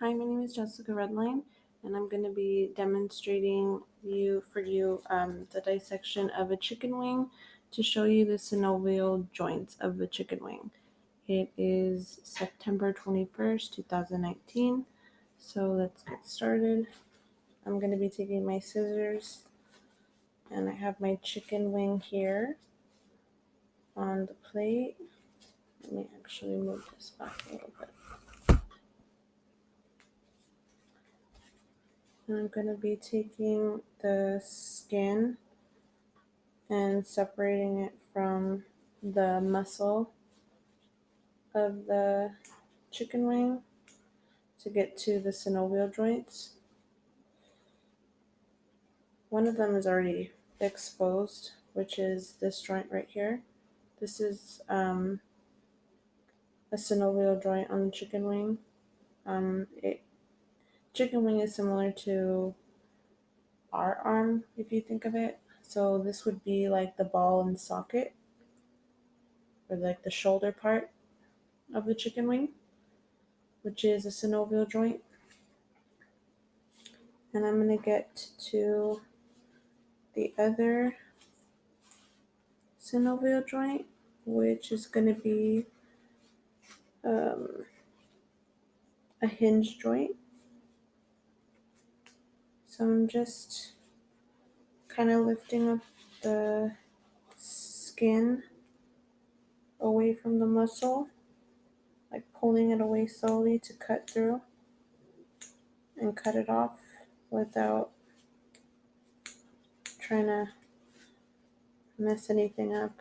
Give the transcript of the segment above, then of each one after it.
Hi, my name is Jessica Redline, and I'm going to be demonstrating for you the dissection of a chicken wing to show you the synovial joints of the chicken wing. It is September 21st, 2019, so let's get started. I'm going to be taking my scissors, and I have my chicken wing here on the plate. Let me actually move this back a little bit. And I'm going to be taking the skin and separating it from the muscle of the chicken wing to get to the synovial joints. One of them is already exposed, which is this joint right here. This is a synovial joint on the chicken wing. Chicken wing is similar to our arm, if you think of it. So this would be like the ball and socket, or like the shoulder part of the chicken wing, which is a synovial joint. And I'm going to get to the other synovial joint, which is going to be a hinge joint. So I'm just kind of lifting up the skin away from the muscle, like pulling it away slowly to cut through and cut it off without trying to mess anything up.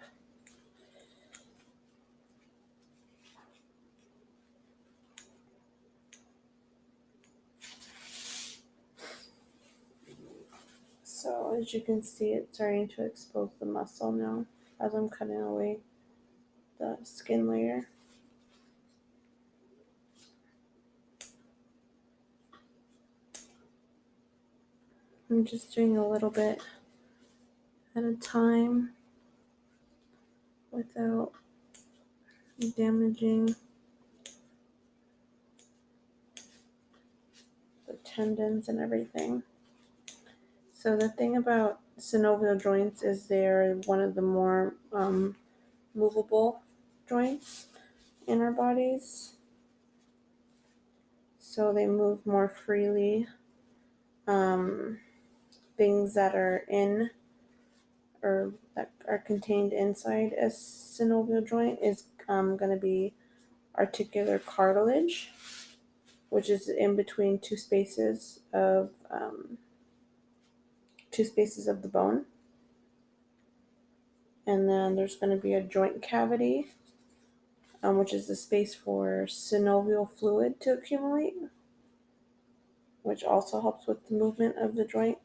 So as you can see, it's starting to expose the muscle now as I'm cutting away the skin layer. I'm just doing a little bit at a time without damaging the tendons and everything. So the thing about synovial joints is they're one of the more movable joints in our bodies. So they move more freely. Things that are in or that are contained inside a synovial joint is going to be articular cartilage, which is in between two spaces of the bone. And then there's going to be a joint cavity, which is the space for synovial fluid to accumulate, which also helps with the movement of the joint.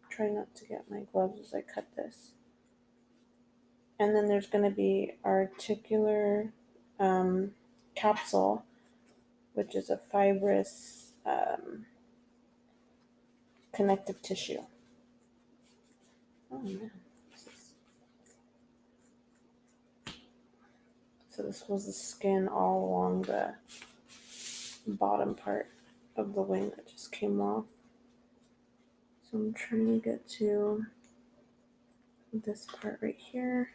Try not to get my gloves as I cut this. And then there's going to be articular capsule, which is a fibrous connective tissue. Oh man. So this was the skin all along the bottom part of the wing that just came off. So I'm trying to get to this part right here.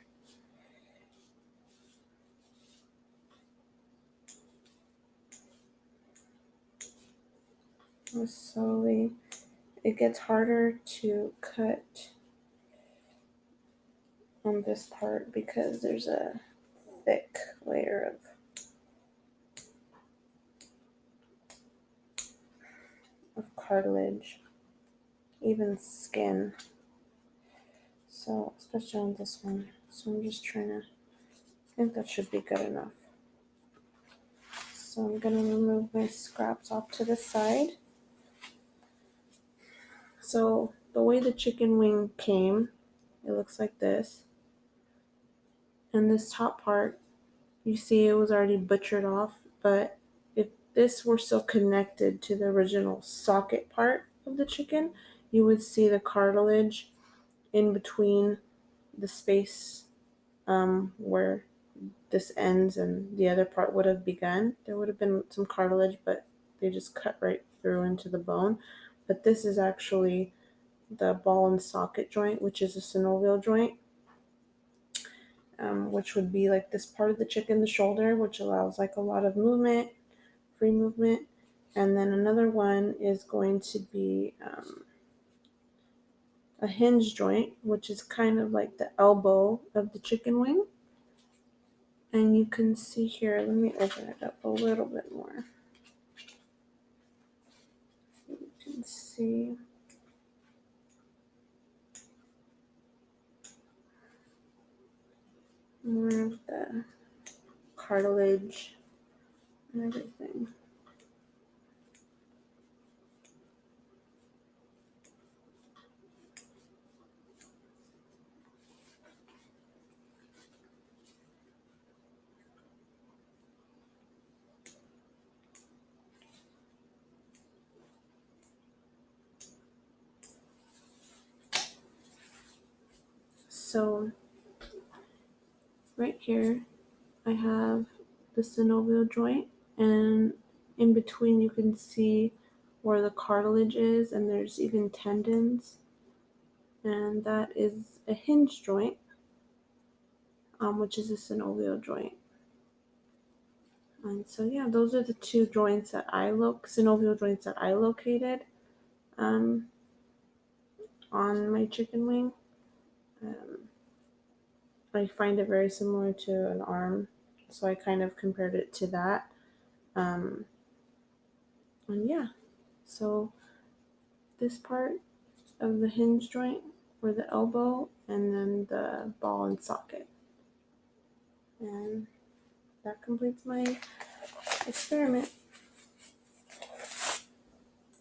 And slowly, it gets harder to cut on this part because there's a thick layer of cartilage, even skin. So especially on this one. So I'm just trying to, I think that should be good enough. So I'm gonna remove my scraps off to the side. So the way the chicken wing came, it looks like this. And this top part, you see it was already butchered off, but if this were still connected to the original socket part of the chicken, you would see the cartilage in between the space where this ends and the other part would have begun. There would have been some cartilage, but they just cut right through into the bone. But this is actually the ball and socket joint, which is a synovial joint, which would be like this part of the chicken, the shoulder, which allows like a lot of movement, free movement. And then another one is going to be a hinge joint, which is kind of like the elbow of the chicken wing. And you can see here, let me open it up a little bit more. You can see more of the cartilage and everything. So right here, I have the synovial joint, and in between you can see where the cartilage is, and there's even tendons, and that is a hinge joint, which is a synovial joint. And so yeah, those are the two joints that synovial joints that I located um, on my chicken wing. Um, I find it very similar to an arm, so I kind of compared it to that. Um, and yeah, so this part of the hinge joint or the elbow, and then the ball and socket. And that completes my experiment.